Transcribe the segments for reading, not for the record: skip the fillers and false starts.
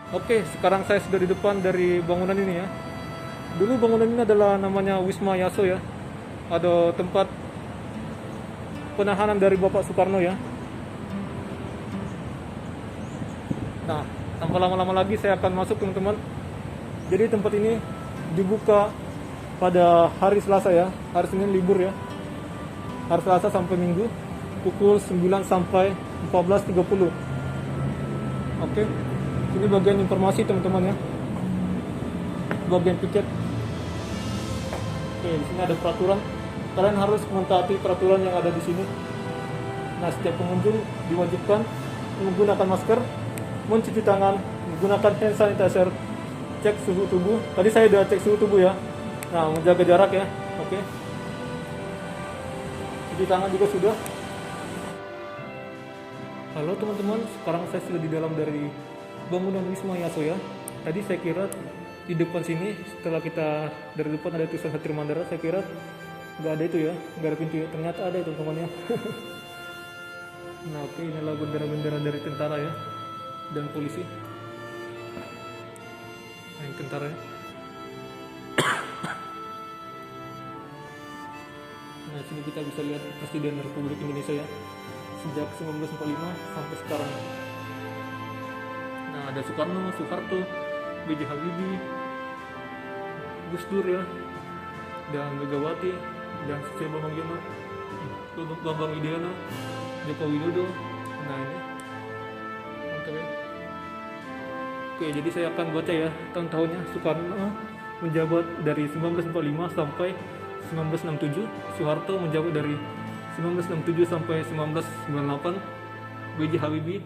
Oke, sekarang saya sudah di depan dari bangunan ini ya. Dulu bangunan ini adalah namanya Wisma Yaso ya. Ada tempat penahanan dari Bapak Soekarno ya. Nah, tanpa lama-lama lagi saya akan masuk teman-teman. Jadi tempat ini dibuka pada hari Selasa ya. Hari Senin libur ya. Hari Selasa sampai Minggu pukul 9 sampai 14.30. Oke. Ini bagian informasi teman-teman ya. Bagian tiket. Oke, di sini ada peraturan. Kalian harus mentaati peraturan yang ada di sini. Nah, setiap pengunjung diwajibkan menggunakan masker, mencuci tangan, menggunakan hand sanitizer, cek suhu tubuh. Tadi saya sudah cek suhu tubuh ya. Nah, menjaga jarak ya. Oke. Cuci tangan juga sudah. Halo teman-teman, sekarang saya sudah di dalam dari bangunan Wisma Yaso ya. Tadi saya kira di depan sini, setelah kita dari depan ada tulisan Satria Mandala, saya kira nggak ada itu ya, nggak ada pintu ya. Ternyata ada itu teman-teman ya. Nah oke, inilah bendera-bendera dari tentara ya dan polisi. Nah, ini tentara ya. Nah sini kita bisa lihat Presiden Republik Indonesia ya, sejak 1945 sampai sekarang. Nah ada Soekarno, Soeharto, B.J. Habibie, Gus Dur ya, dan Megawati, dan Susilo Bambang Yudhoyono, Joko Widodo. Nah ini mantap ya. Oke, jadi saya akan baca ya tahun-tahunnya. Soekarno menjabat dari 1945 sampai 1967, Soeharto menjabat dari 1967 sampai 1998, B.J. Habibie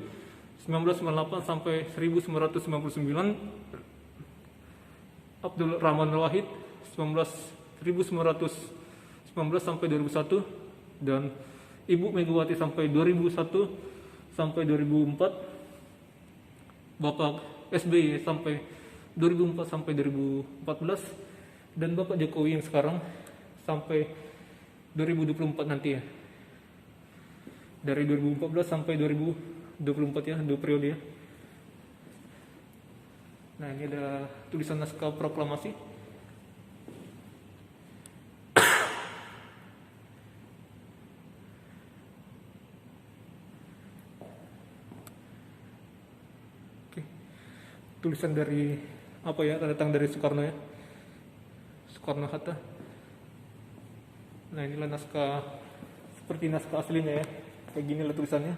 1998 sampai 1999, Abdul Rahman Wahid 1919 sampai 2001, dan Ibu Megawati sampai 2001 sampai 2004, Bapak SBY sampai 2004 sampai 2014, dan Bapak Jokowi yang sekarang sampai 2024 nanti ya. Dari 2014 sampai 2024 ya, 2 periode ya. Nah, ini ada tulisan naskah proklamasi. Oke. Tulisan dari apa ya? Datang dari Soekarno ya. Soekarno Hatta. Nah, inilah naskah seperti naskah aslinya ya. Kayak gini lah tulisannya.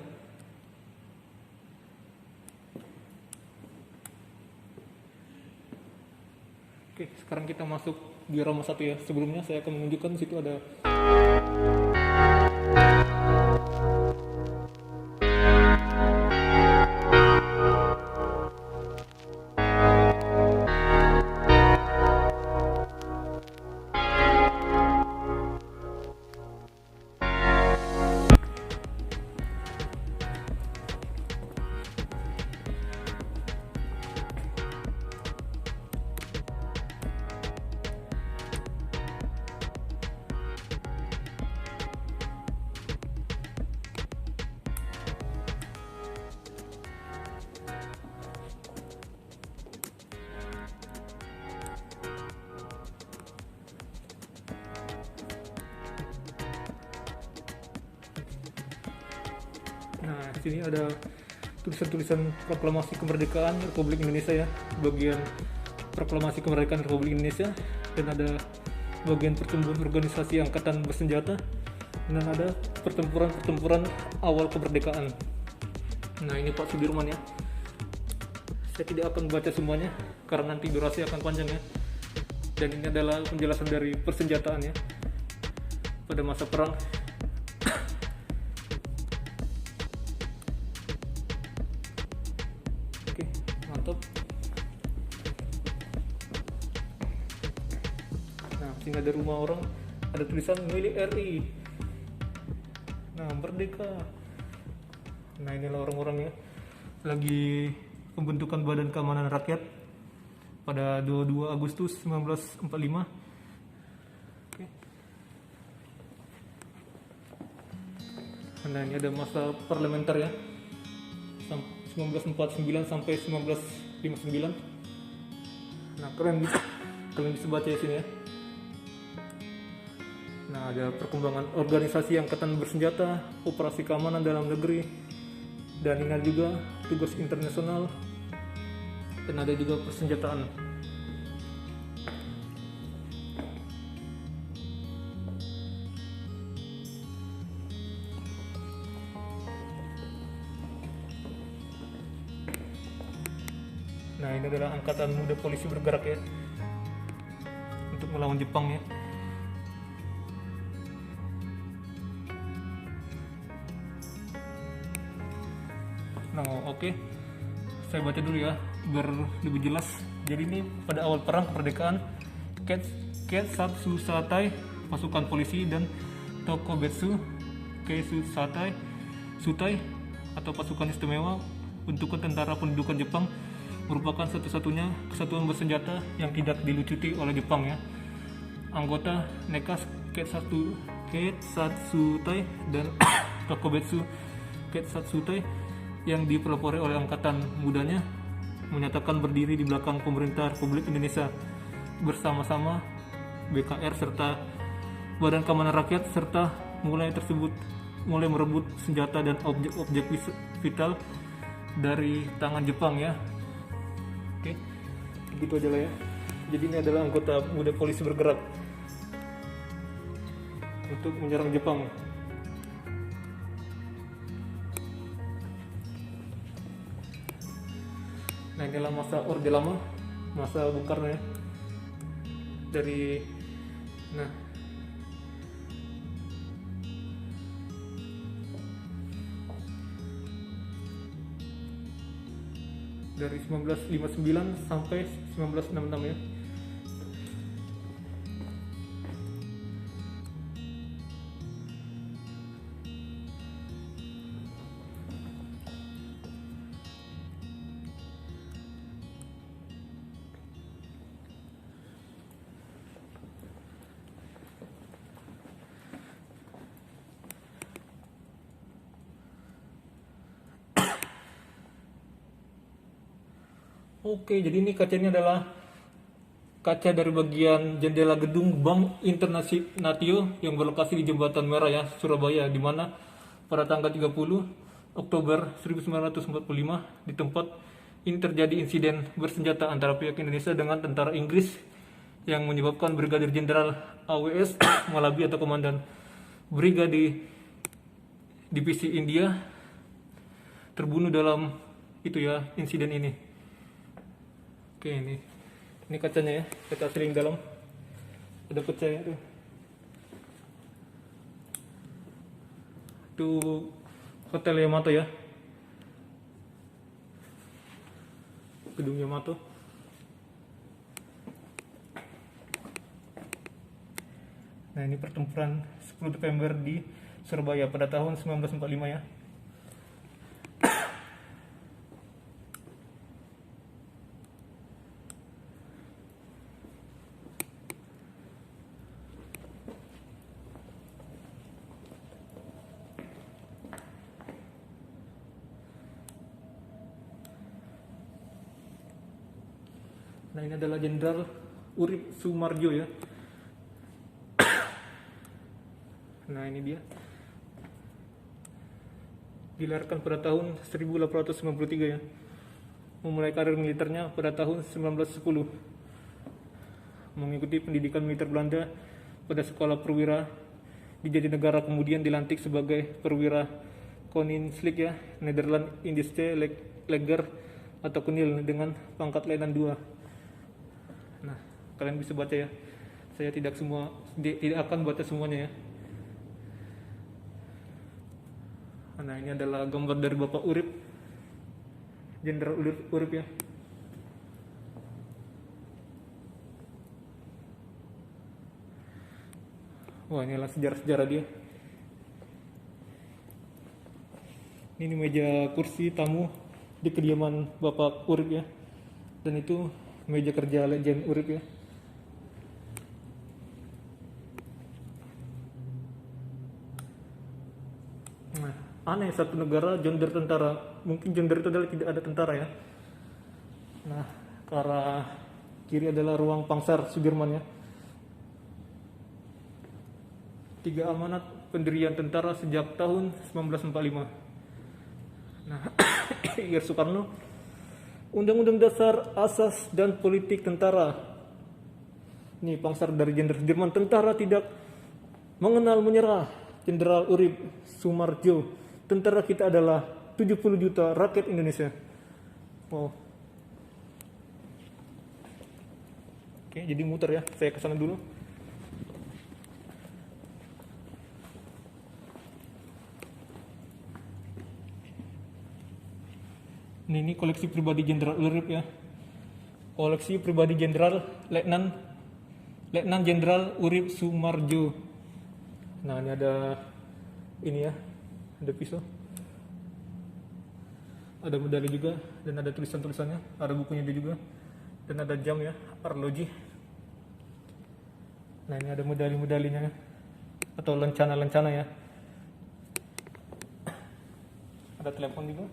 Oke, sekarang kita masuk di Roma 1 ya. Sebelumnya saya akan menunjukkan di situ ada. Nah, di sini ada tulisan-tulisan proklamasi kemerdekaan Republik Indonesia ya, bagian proklamasi kemerdekaan Republik Indonesia, dan ada bagian pertumbuhan organisasi angkatan bersenjata, dan ada pertempuran awal kemerdekaan. Nah, ini Pak Sudirman ya. Saya tidak akan baca semuanya karena nanti durasi akan panjang ya. Dan ini adalah penjelasan dari persenjataan ya pada masa perang. Oke, mantap. Nah, sini ada rumah orang, ada tulisan milik RI. Nah, merdeka. Nah, inilah orang-orang ya. Lagi pembentukan Badan Keamanan Rakyat pada 22 Agustus 1945. Oke. Nah, ini ada masa parlementer ya. 1949 sampai 1959. Nah, kalian bisa baca di sini ya. Nah, ada perkembangan organisasi angkatan bersenjata, operasi keamanan dalam negeri, dan ini ada juga tugas internasional, dan ada juga persenjataan. Nah, ini adalah angkatan muda polisi bergerak ya, untuk melawan Jepang ya. Nah, oke. Saya baca dulu ya, biar lebih jelas. Jadi ini pada awal perang kemerdekaan, Keisatsu Satai, pasukan polisi, dan Tokubetsu Keisatsu Sutai atau pasukan istimewa bentukan tentara pendudukan Jepang merupakan satu-satunya kesatuan bersenjata yang tidak dilucuti oleh Jepang ya. Anggota Nekas Keisatsutai dan Tokubetsu Keisatsutai yang dipelopori oleh angkatan mudanya menyatakan berdiri di belakang pemerintah Republik Indonesia bersama-sama BKR serta Badan Keamanan Rakyat, serta mulai merebut senjata dan objek-objek vital dari tangan Jepang ya. Oke, begitu aja lah ya. Jadi ini adalah anggota muda polisi bergerak untuk menyerang Jepang. Nah, inilah masa Orde Lama, masa Bung Karno ya. Dari 1959 sampai 1966 ya. Oke, jadi ini kacanya adalah kaca dari bagian jendela gedung Bank Internasional yang berlokasi di Jembatan Merah ya, Surabaya, di mana pada tanggal 30 Oktober 1945 di tempat ini terjadi insiden bersenjata antara pihak Indonesia dengan tentara Inggris yang menyebabkan Brigadir Jenderal AWS Malabi atau Komandan Brigade Divisi India terbunuh dalam insiden ini. Oke, ini kacanya ya, kaca seling dalam, ada pecahnya tuh. Itu Hotel Yamato ya, gedung Yamato. Nah, ini pertempuran 10 November di Surabaya pada tahun 1945 ya. Nah, ini adalah Jenderal Urip Sumarjo ya. Nah, ini dia. Dilahirkan pada tahun 1893 ya. Memulai karir militernya pada tahun 1910. Mengikuti pendidikan militer Belanda pada sekolah perwira di Jatinegara, kemudian dilantik sebagai perwira Koninklijk ya, Nederland Indische Leger atau Kunil dengan pangkat Letnan 2. Nah, kalian bisa baca ya. Saya tidak akan baca semuanya ya. Nah, ini adalah gambar dari Bapak Urip, Jenderal Urip ya. Wah, inilah sejarah-sejarah dia. Ini meja kursi tamu di kediaman Bapak Urip ya. Dan itu meja kerja Legend Urip ya. Nah, aneh, satu negara gender tentara. Mungkin gender itu adalah tidak ada tentara ya. Nah, ke arah kiri adalah ruang Pangsar Sudirman ya. 3 amanat pendirian tentara sejak tahun 1945. Nah, Ir Soekarno, Undang-Undang Dasar, Asas dan Politik Tentara. Ini Pangsar dari Jenderal Sudirman, tentara tidak mengenal menyerah. Jenderal Urip Sumarjo, tentara kita adalah 70 juta rakyat Indonesia. Wow. Oke, jadi muter ya, saya kesana dulu. Ini koleksi pribadi Jenderal Urip ya. Koleksi pribadi Jenderal Letnan Jenderal Urip Sumarjo. Nah, ini ada ini ya, ada pisau. Ada medali juga dan ada tulisan-tulisannya, ada bukunya dia juga. Dan ada jam ya, arloji. Nah, ini ada medali-medalinya atau lencana-lencana ya. Ada telepon juga.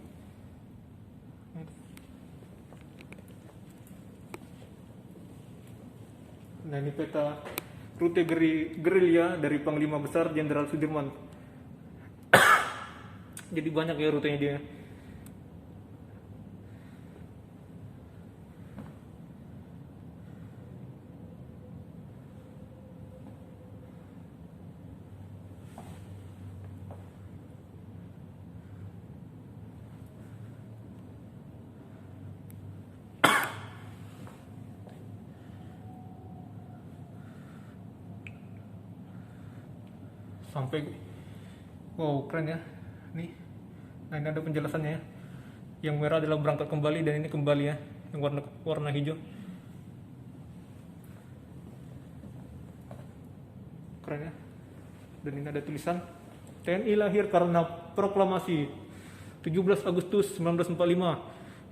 Nah, ini peta rute gerilya dari Panglima Besar Jenderal Sudirman. Jadi banyak ya rutenya dia. Sampai wow, keren ya nih. Nah, ini ada penjelasannya ya. Yang merah adalah berangkat kembali dan ini kembali ya, yang warna hijau. Keren ya. Dan ini ada tulisan TNI lahir karena proklamasi 17 Agustus 1945,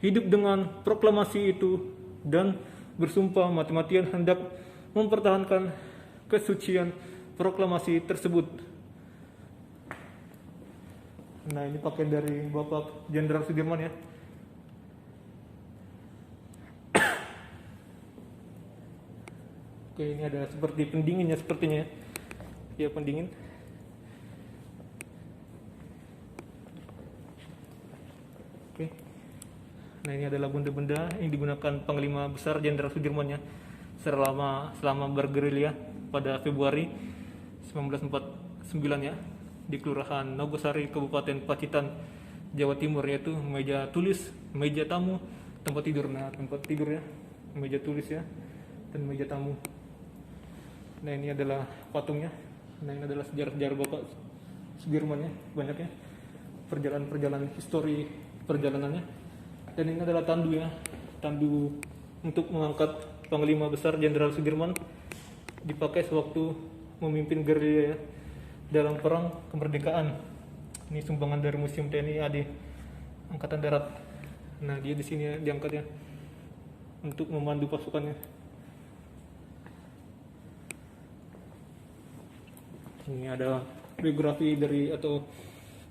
hidup dengan proklamasi itu dan bersumpah mati-matian hendak mempertahankan kesucian proklamasi tersebut. Nah, ini pakaian dari Bapak Jenderal Sudirman ya. Oke, ini ada seperti pendinginnya sepertinya ya. Ya, pendingin. Oke. Nah, ini adalah benda-benda yang digunakan Panglima Besar Jenderal Sudirman ya selama bergerilya pada Februari 1949 ya di Kelurahan Nogosari, Kabupaten Pacitan, Jawa Timur, yaitu meja tulis, meja tamu, tempat tidur. Nah, tempat tidur ya, meja tulis ya, dan meja tamu. Nah, ini adalah patungnya. Nah, ini adalah sejarah-sejarah Bapak Sudirman ya, banyak ya, perjalanan histori perjalanannya. Dan ini adalah tandu ya, tandu untuk mengangkat Panglima Besar Jenderal Sudirman, dipakai sewaktu memimpin gerilya ya, dalam perang kemerdekaan. Ini sumbangan dari Museum TNI AD Angkatan Darat. Nah, dia di sini ya, diangkat ya untuk memandu pasukannya. Ini ada biografi dari atau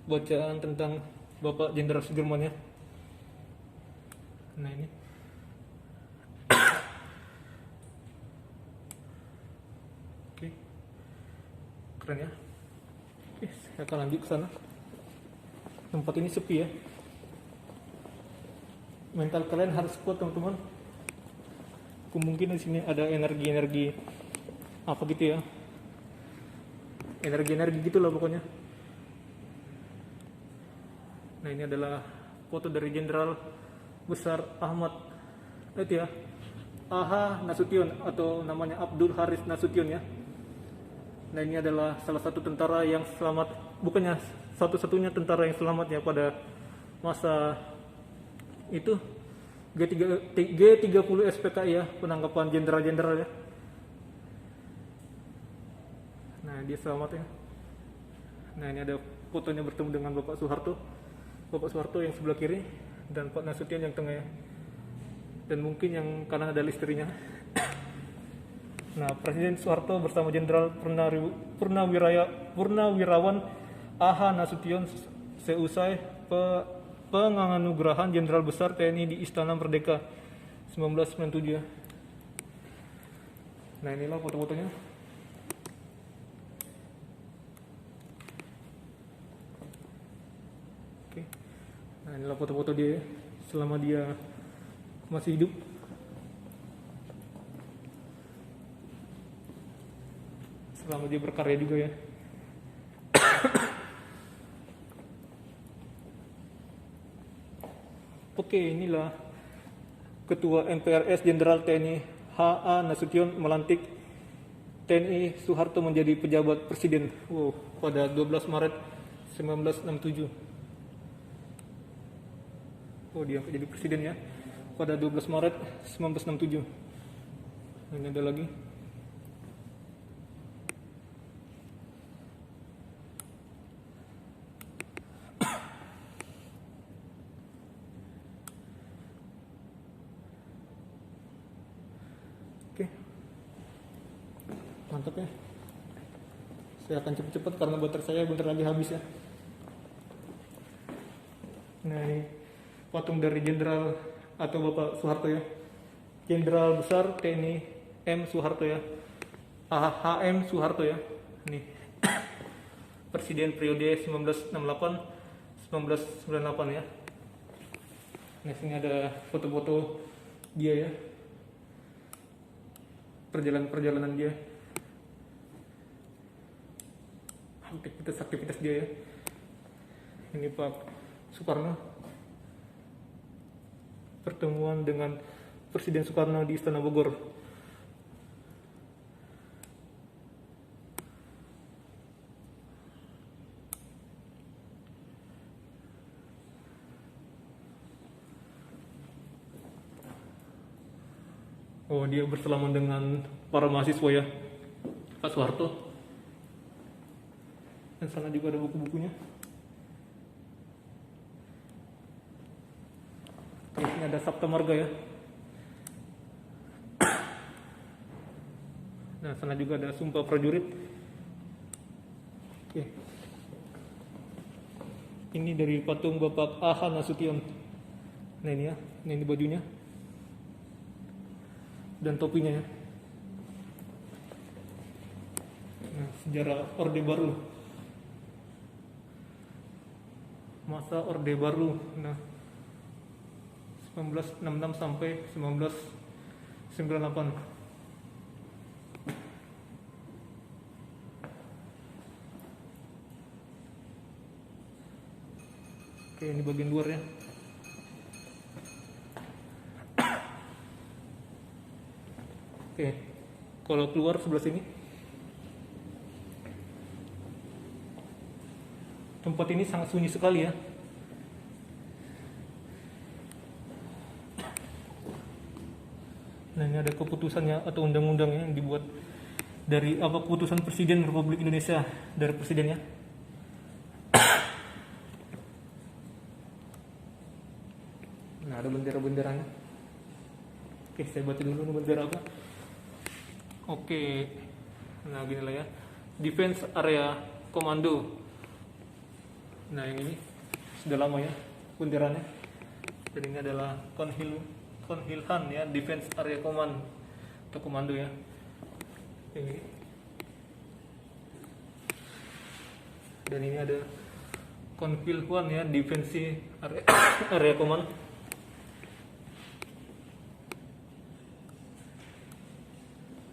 bacaan tentang Bapak Jenderal Sudirman ya. Nah, ini oke, keren ya. Saya akan lanjut ke sana. Tempat ini sepi ya. Mental kalian harus kuat, teman-teman. Kemungkinan di sini ada energi-energi apa gitu ya. Energi-energi gitulah pokoknya. Nah, ini adalah foto dari Jenderal Besar Ahmad itu ya. Aha Nasution atau namanya Abdul Haris Nasution ya. Nah, ini adalah salah satu tentara yang selamat, bukannya satu-satunya tentara yang selamat ya pada masa itu G30 SPKI ya, penangkapan jenderal-jenderal ya. Nah, dia selamat ya. Nah, ini ada fotonya bertemu dengan Bapak Soeharto. Bapak Soeharto yang sebelah kiri dan Pak Nasution yang tengah ya. Dan mungkin yang kanan adalah istrinya. Nah, Presiden Soeharto bersama Jenderal Purnawirawan AH Nasution seusai penganugerahan Jenderal Besar TNI di Istana Merdeka 1997 ya. Nah inilah foto-fotonya. Oke. Nah inilah foto-foto dia selama dia masih hidup. Selama dia berkarya juga ya. Oke, inilah Ketua MPRS Jenderal TNI H.A. Nasution melantik TNI Soeharto menjadi pejabat presiden pada 12 Maret 1967. Dia jadi presiden ya pada 12 Maret 1967. Ini ada lagi. Oke, mantap ya. Saya akan cepat-cepat karena baterai saya bentar lagi habis ya. Nah ini patung dari Jenderal atau Bapak Soeharto ya, Jenderal Besar TNI M. Soeharto ya, HM Soeharto ya. Nih Presiden periode 1968-1998 ya. Nah sini ada foto-foto dia ya, perjalanan dia, aktivitas dia ya. Ini Pak Soekarno, pertemuan dengan Presiden Soekarno di Istana Bogor. Dia bersalaman dengan para mahasiswa ya, Pak Soeharto. Dan sana juga ada buku-bukunya. Ini ada Sabta Marga ya. Nah, sana juga ada Sumpah Prajurit. Oke. Ini dari patung Bapak A.H. Nasution. Nah ini ya, ini bajunya dan topinya ya. Nah, sejarah Orde Baru, masa Orde Baru. Nah 1966 sampai 1998. Oke, ini bagian luar ya. Oke, kalau keluar sebelah sini, tempat ini sangat sunyi sekali ya. Nah ini ada keputusannya atau undang-undangnya yang dibuat dari keputusan Presiden Republik Indonesia, dari presidennya. Nah ada bendera-benderanya. Oke, saya baca dulu ini bendera apa. Oke, nah gini lah ya, Defense Area Commando. Nah yang ini sudah lama ya benderanya. Dan ini adalah Konhilhan ya, Defense Area Command atau komando ya. Ini. Dan ini ada Konhilhan ya, Defense Area Command.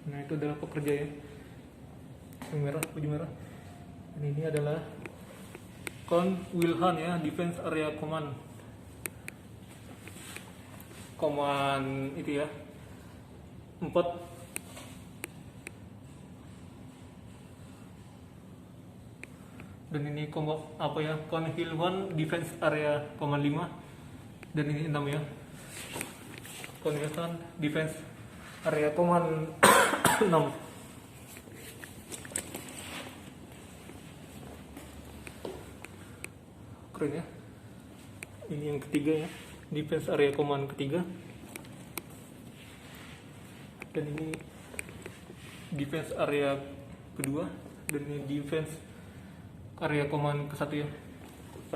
Nah itu adalah pekerja ya, yang merah, baju merah. Dan ini adalah Konhilhan ya, Defense Area Command. Command itu ya, 4. Dan ini Konhilhan Defense Area Command 5. Dan ini 6 ya, Konhilhan Defense Area Command 6. Keren ya. Ini yang ketiga ya, Defense Area Command ketiga. Dan ini Defense Area kedua. Dan ini Defense Area Command ke-1 ya,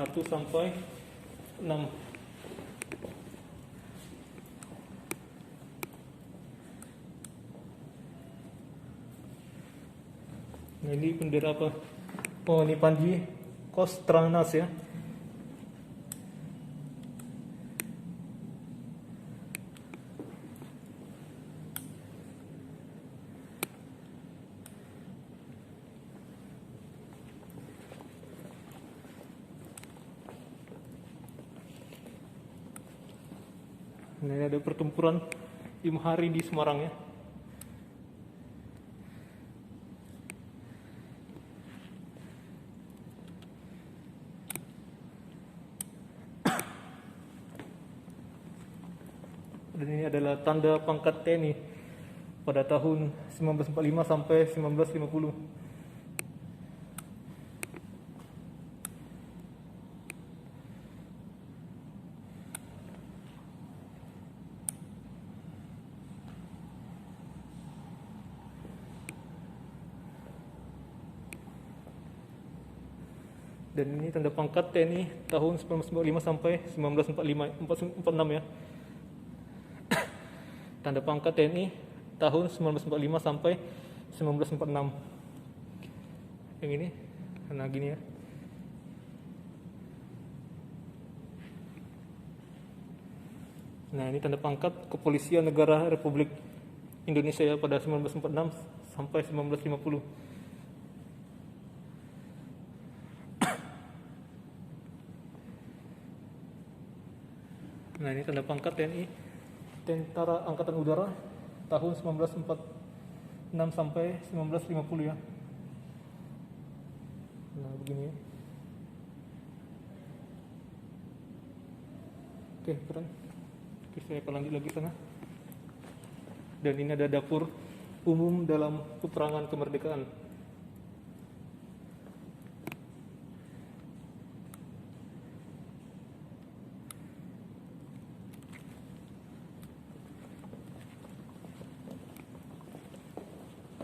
1. 1 sampai 6. Nah, ini bendera apa? Oh, ini Panji Kostrangnas ya. Nah, ini ada pertempuran 5 hari di Semarang ya. Dan ini adalah tanda pangkat TNI pada tahun 1945 sampai 1950. Dan ini tanda pangkat TNI tahun 1945 sampai 1946 ya. Tanda pangkat TNI tahun 1945 sampai 1946. Yang ini, nah gini ya. Nah, ini tanda pangkat Kepolisian Negara Republik Indonesia ya pada 1946 sampai 1950. Nah, ini tanda pangkat TNI Tentara Angkatan Udara tahun 1946 sampai 1950 ya. Nah, begini ya. Oke, keren. Oke, saya akan lanjut lagi sana. Dan ini ada dapur umum dalam peperangan kemerdekaan.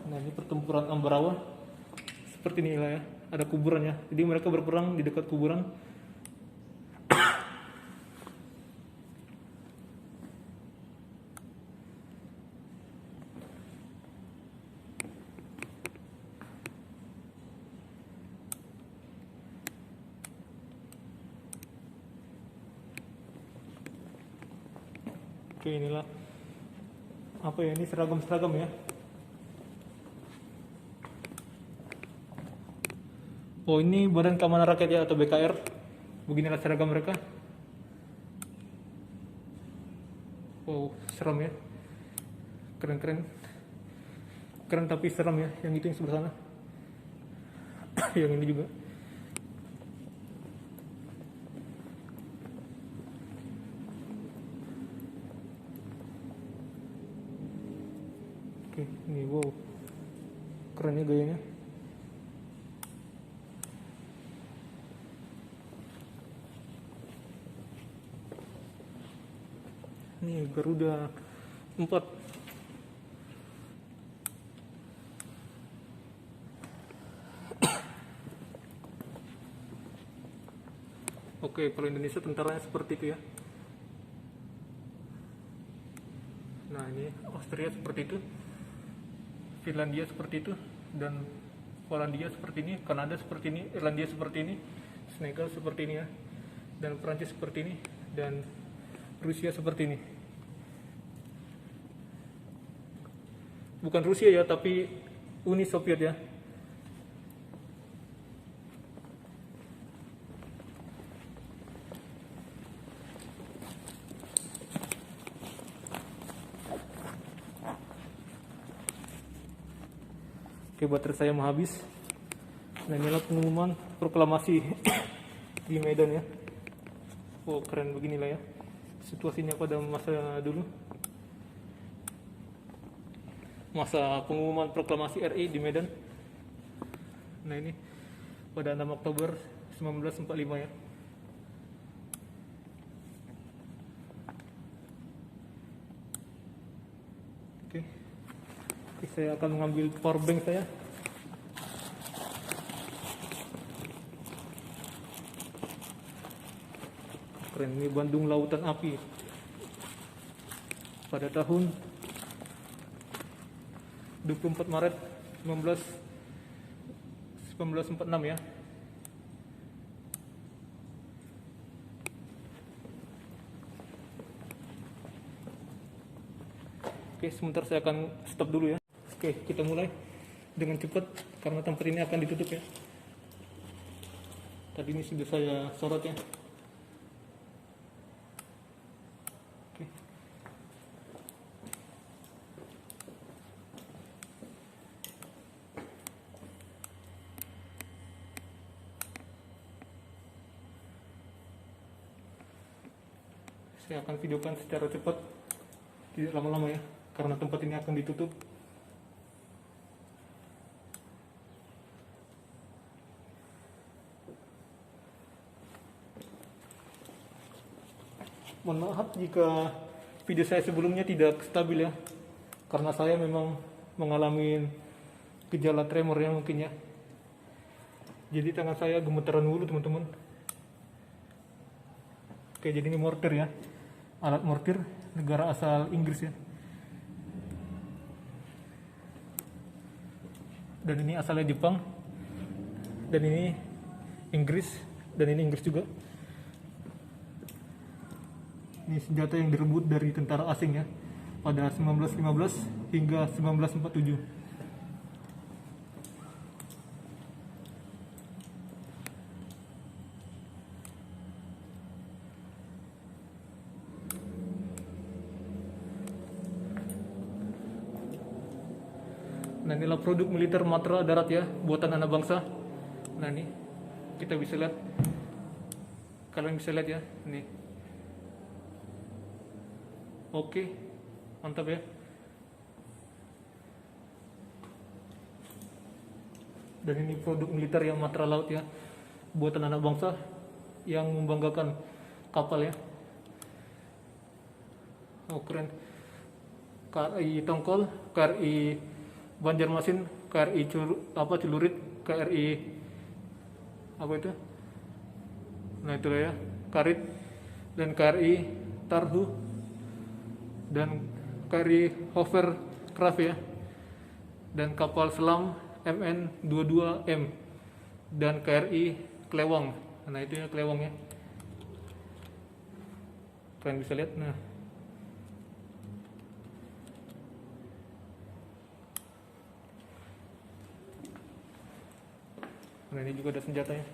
Nah, ini pertempuran Ambarawa seperti inilah ya, ada kuburannya. Jadi mereka berperang di dekat kuburan. Oke, inilah apa ya, ini seragam-seragam ya. Oh, ini Badan Keamanan Rakyat ya, atau BKR. Beginilah seragam mereka. Wow, seram ya. Keren-keren. Keren tapi seram ya. Yang itu yang sebelah sana. Yang ini juga. Oke, ini wow. Keren ya gayanya. Ini Garuda 4. Oke, kalau Indonesia tentaranya seperti itu ya. Nah, ini Austria seperti itu, Finlandia seperti itu, dan Polandia seperti ini, Kanada seperti ini, Irlandia seperti ini, Senegal seperti ini ya, dan Prancis seperti ini, dan Rusia seperti ini. Bukan Rusia ya, tapi Uni Soviet ya. Oke, baterai saya mau habis. Nah, inilah pengumuman proklamasi di Medan ya. Oh, keren beginilah ya situasinya pada masa dulu. Masa pengumuman proklamasi RI di Medan. Nah, ini pada 6 Oktober 1945 ya. Oke. Oke, saya akan mengambil power bank saya. Keren, ini Bandung Lautan Api pada tahun 24 Maret 1946 ya. Oke, sebentar saya akan stop dulu ya. Oke, kita mulai dengan cepat karena tempat ini akan ditutup ya. Tadi ini sudah saya sorot ya. Oke. Saya akan videokan secara cepat, tidak lama-lama ya, karena tempat ini akan ditutup. Mohon maaf jika video saya sebelumnya tidak stabil ya, karena saya memang mengalami gejala tremor ya mungkin ya. Jadi tangan saya gemetaran dulu teman-teman. Oke, jadi ini mortir ya, alat mortir negara asal Inggris ya. Dan ini asalnya Jepang, dan ini Inggris, dan ini Inggris juga. Ini senjata yang direbut dari tentara asing ya pada 1915 hingga 1947. Nah, inilah produk militer Matra Darat ya, buatan anak bangsa. Nah, ini kita bisa lihat, kalian bisa lihat ya, ini. Oke, mantap ya. Dan ini produk militer yang Matra Laut ya, buatan anak bangsa yang membanggakan kapal ya. Oh keren. KRI Tongkol, KRI Banjarmasin, KRI Celurit, KRI apa itu? Nah itu ya, Karit, dan KRI Tarhu, dan KRI Hovercraft ya, dan kapal selam MN22M, dan KRI Klewang. Nah itu ya Klewang ya, kalian bisa lihat. Nah ini juga ada senjatanya,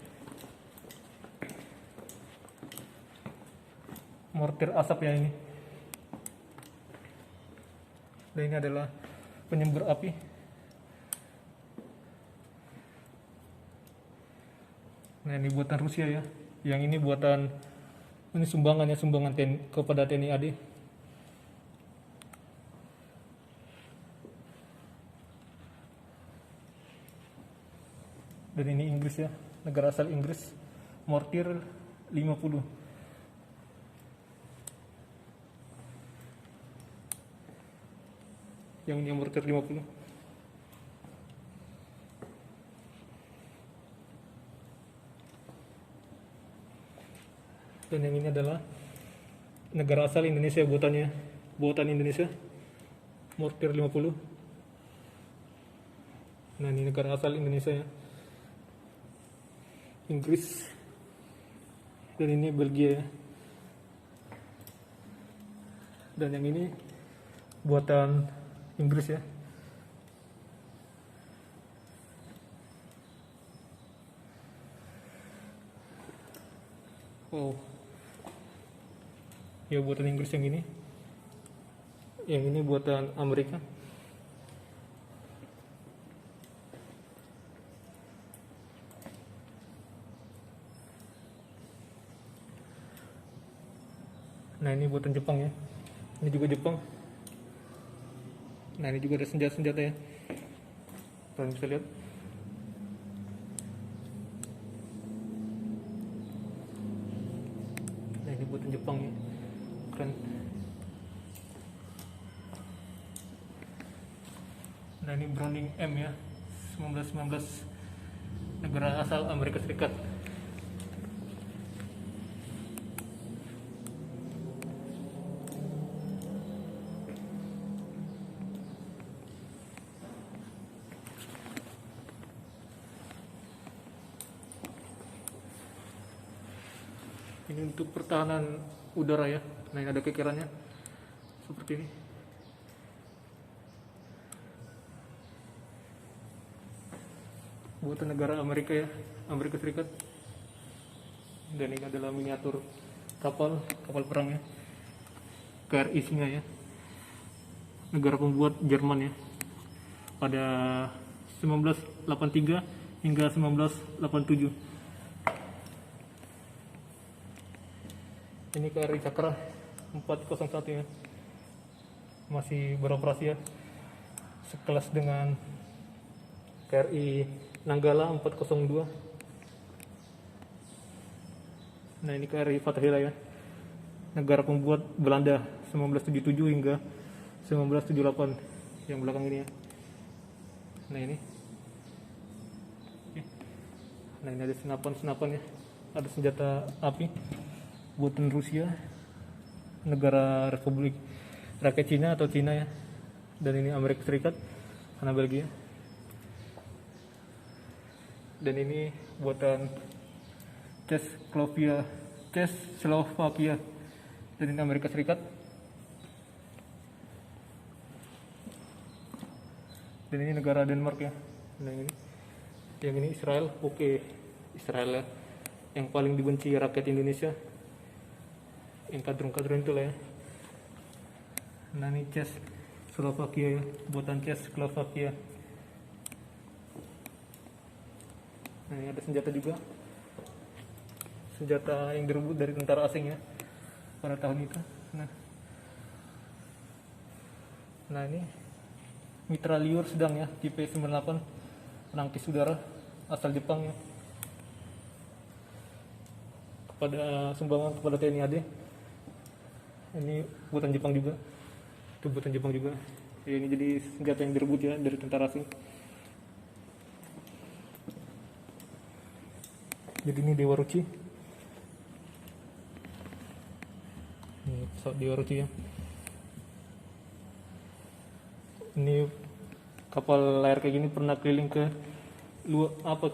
mortir asap ya ini. Dan ini adalah penyembur api. Nah ini buatan Rusia ya, yang ini buatan, ini sumbangan ya, sumbangan kepada TNI AD. Dan ini Inggris ya, negara asal Inggris, mortir 50. Yang ini mortir 50. Dan yang ini adalah negara asal Indonesia, buatannya, buatan Indonesia, mortir 50. Nah ini negara asal Indonesia ya, Inggris. Dan ini Belgia ya. Dan yang ini buatan Inggris ya. Oh ya, buatan Inggris yang ini. Yang ini buatan Amerika. Nah ini buatan Jepang ya, ini juga Jepang. Nah ini juga ada senjata-senjata ya, kalian bisa lihat. Nah ini buatan Jepang ya, keren. Nah ini Browning M ya, 1919, negara asal Amerika Serikat. Ini untuk pertahanan udara ya. Nah, ini ada kekerannya seperti ini. Buatan negara Amerika ya, Amerika Serikat. Dan ini adalah miniatur kapal perang ya, KRI Singa ya, negara pembuat Jerman ya, pada 1983 hingga 1987. Ini KRI Cakra 401 ya, masih beroperasi ya, sekelas dengan KRI Nanggala 402. Nah, ini KRI Fathahillah ya, negara pembuat Belanda 1977 hingga 1978, yang belakang ini ya. Nah, ini. Nah, ini ada senapan ya, ada senjata api buatan Rusia, negara Republik Rakyat Cina atau Cina ya, dan ini Amerika Serikat karena Belgia. Dan ini buatan Czechoslovakia, dan ini Amerika Serikat. Dan ini negara Denmark ya. Nah, ini yang ini Israel. Oke, Israel ya, yang paling dibenci rakyat Indonesia, yang kadrun-kadrun itu lah ya. Nah, ini Czechoslovakia ya, buatan Czechoslovakia. Nah, ini ada senjata juga, senjata yang direbut dari tentara asing ya pada tahun itu. Nah ini mitrailleur sedang ya, tipe 98, penangkis udara asal Jepang ya, kepada sumbangan kepada TNI AD. Ini buatan Jepang juga, itu buatan Jepang juga ya, ini jadi senjata yang direbut ya dari tentara asing. Jadi ini Dewa Ruci, ini pesawat Dewa Ruci ya. Ini kapal layar kayak gini pernah keliling ke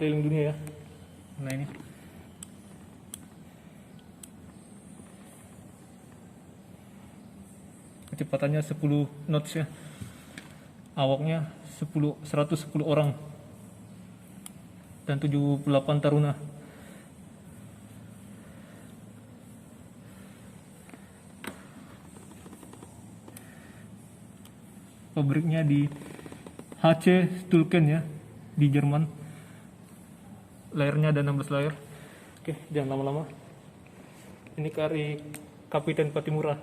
keliling dunia ya. Nah, ini kecepatannya 10 knots ya, awaknya 110 orang dan 78 taruna. Pabriknya di HC Stulken ya, di Jerman. Layarnya ada 16 layar. Oke, jangan lama-lama. Ini KRI Kapiten Patimura.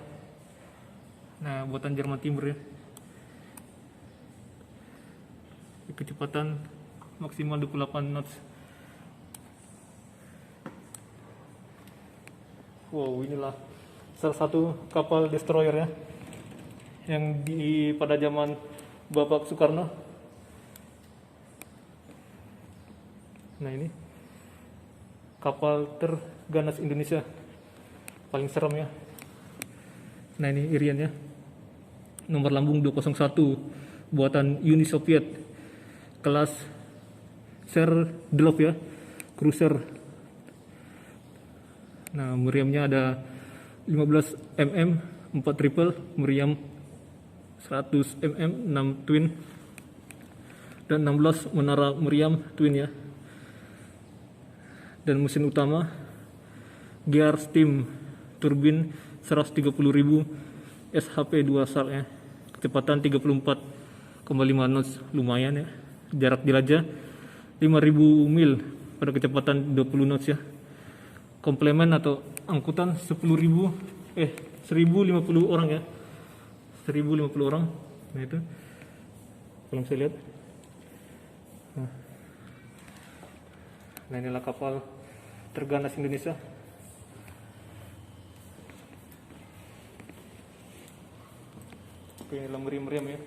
Nah, buatan Jerman Timur ya. Kecepatan maksimal 28 knots. Wow, inilah salah satu kapal destroyer ya, yang pada zaman Bapak Soekarno. Nah, ini kapal terganas Indonesia, paling serem ya. Nah, ini Irian ya, nomor lambung 201, buatan Uni Soviet, kelas Sverdlov ya, cruiser. Nah, meriamnya ada 15 mm 4 triple, meriam 100 mm 6 twin, dan 16 menara meriam twin ya. Dan mesin utama gear steam turbin 130.000 SHP 2 SAR ya. Kecepatan 34,5 knots, lumayan ya. Jarak jelajah 5.000 mil pada kecepatan 20 knots ya. Komplemen atau angkutan 1.050 orang ya. 1.050 orang. Nah, itu kalau saya lihat. Nah, inilah kapal terganas Indonesia. Oke, inilah meriam-meriam ya.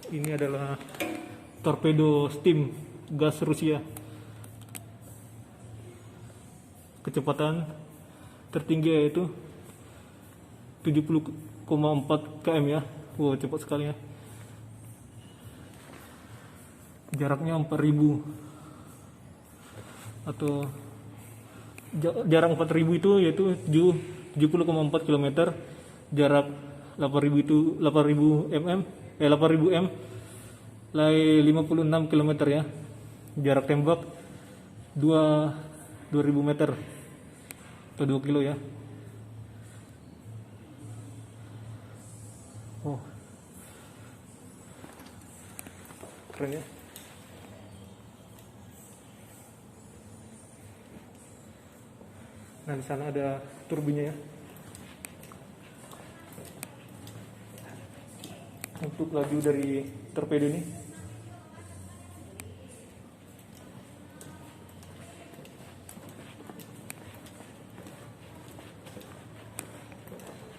Ini adalah torpedo steam gas Rusia. Kecepatan tertinggi yaitu 70,4 km ya. Wow, cepat sekali ya. jaraknya 4000 atau jarak 4000 itu yaitu 70,4 km, jarak 8000 itu 8000 mm 8000 m 56 km ya, jarak tembak 2000 meter atau 2 kilo ya. Oh, keren ya. Nah, di sana ada turbinnya ya. Untuk laju dari torpedo ini.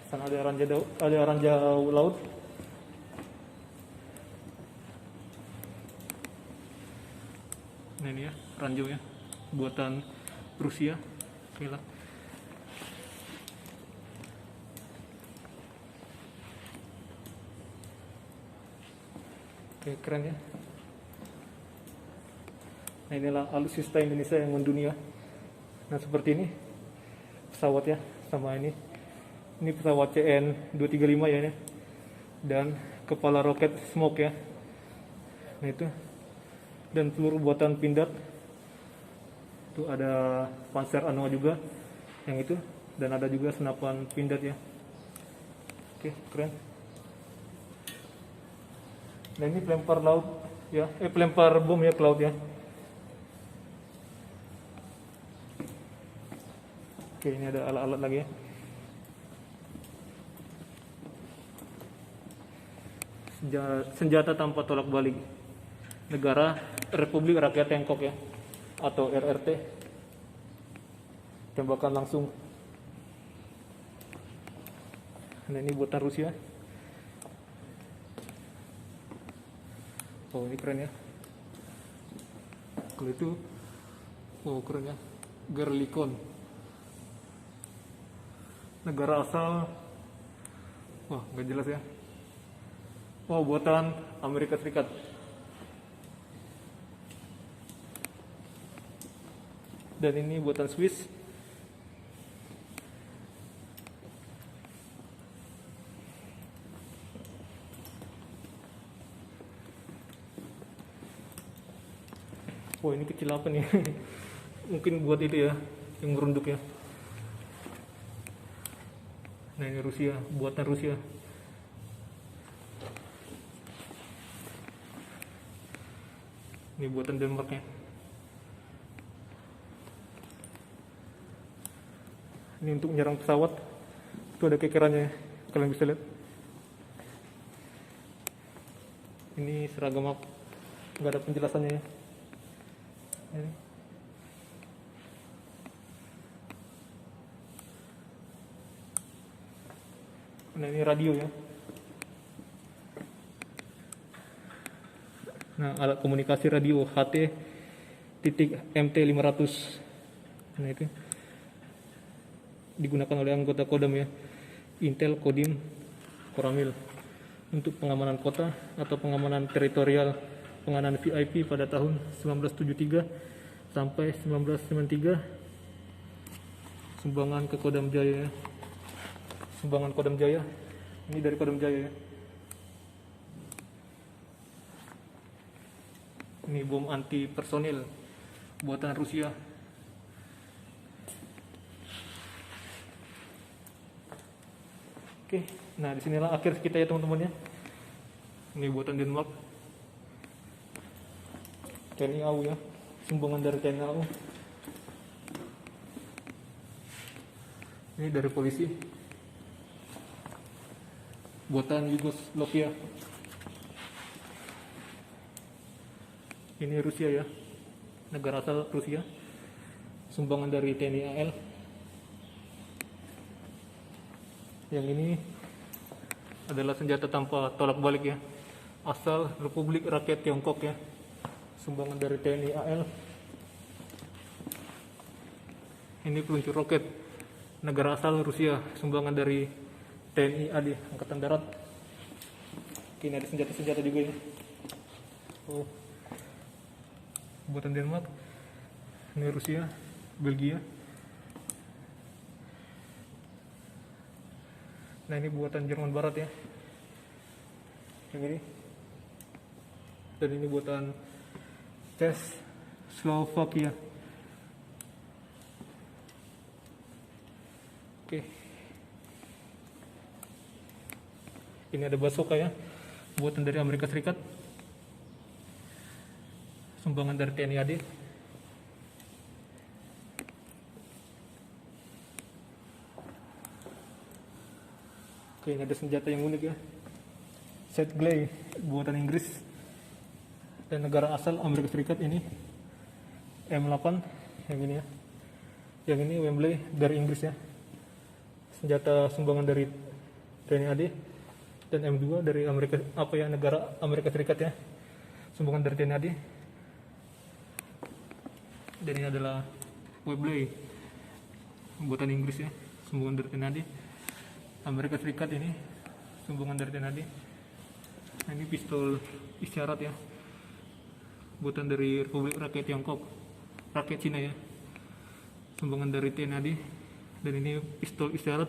Sana ada ranjau laut. Nah, ini ya ranjau ya, buatan Rusia. Oke lah. Oke, keren ya. Nah, inilah alutsista Indonesia yang mendunia. Nah, seperti ini pesawat ya, sama ini pesawat CN-235 ya ini. Dan kepala roket Smoke ya. Nah, itu. Dan peluru buatan Pindad. Itu ada Panzer Anoa juga yang itu, dan ada juga senapan Pindad ya. Oke, keren. Nah, ini pelempar laut ya, pelempar bom ya ke laut ya. Oke, ini ada alat-alat lagi ya. Senjata tanpa tolak balik. Negara Republik Rakyat Tiongkok ya, atau RRT. Tembakan langsung. Nah, ini buatan Rusia. Oh, ini keren ya. Kalau itu, oh keren ya, Gerlikon. Negara asal, wah nggak jelas ya. Oh, buatan Amerika Serikat. Dan ini buatan Swiss. Oh, ini kecil apa nih? Mungkin buat itu ya, yang merunduk ya. Nah, ini Rusia, buatan Rusia. Ini buatan Denmark ya. Ini untuk menyerang pesawat. Itu ada kekerannya ya, kalian bisa lihat. Ini seragam apa? Nggak ada penjelasannya ya. Ini. Nah, ini radio ya. Nah, alat komunikasi radio HT-MT500. Nah, itu digunakan oleh anggota Kodam ya, Intel, Kodim, Koramil, untuk pengamanan kota atau pengamanan teritorial, pengamanan VIP pada tahun 1973 sampai 1993. Sumbangan ke Kodam Jaya ya. Sumbangan Kodam Jaya. Ini dari Kodam Jaya ya. Ini bom anti personil buatan Rusia. Oke, nah disinilah akhir kita ya teman-teman ya. Ini buatan Denmark. TNI AU ya, sumbangan dari TNI AU. Ini dari polisi. Buatan Yugoslavia. Ini Rusia ya, negara asal Rusia. Sumbangan dari TNI AL. Yang ini adalah senjata tanpa tolak balik ya, asal Republik Rakyat Tiongkok ya. Sumbangan dari TNI AL. Ini peluncur roket, negara asal Rusia. Sumbangan dari TNI AD, Angkatan Darat. Ini ada senjata-senjata juga ya. Oh. buatan Denmark. Ini Rusia, Belgia. Nah ini buatan Jerman Barat ya, yang ini. Dan ini buatan Slovakia. Oke. Ini ada Bazooka ya, buatan dari Amerika Serikat, sumbangan dari TNI AD. Oke, ini ada senjata yang unik ya, Set Glay, buatan Inggris dan negara asal Amerika Serikat. Ini M8 yang ini ya, yang ini Wembley dari Inggris ya, senjata sumbangan dari TNI AD. Dan M2 dari negara Amerika Serikat ya, sumbangan dari TNI AD. Dan ini adalah Wembley buatan Inggris ya, sumbangan dari TNI AD. Amerika Serikat ini sumbangan dari TNI AD. Nah, ini pistol isyarat ya, buatan dari Republik Rakyat Tiongkok, rakyat Cina ya, sumbangan dari TNI AD. Dan ini pistol isyarat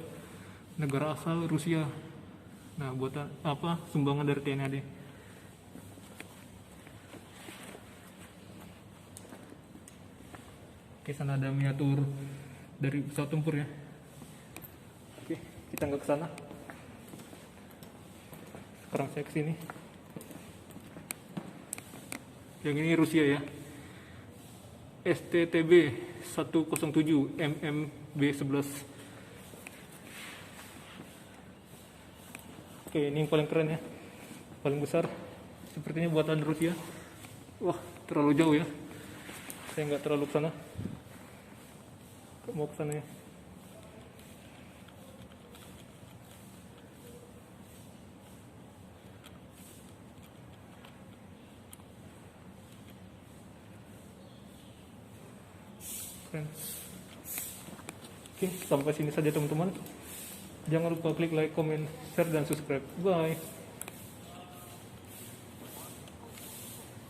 negara asal Rusia. Nah, buatan sumbangan dari TNI AD. Oke, sana ada miniatur dari pesawat tempur ya. Oke, kita nggak ke sana. Sekarang saya ke sini. Yang ini Rusia ya, STTB 107 MMB-11. Oke, ini yang paling keren ya, paling besar. Sepertinya buatan Rusia. Wah, terlalu jauh ya, saya nggak terlalu ke sana. Mau ke sana ya. Keren. Oke, sampai sini saja teman-teman. Jangan lupa klik like, comment, share, dan subscribe. Bye.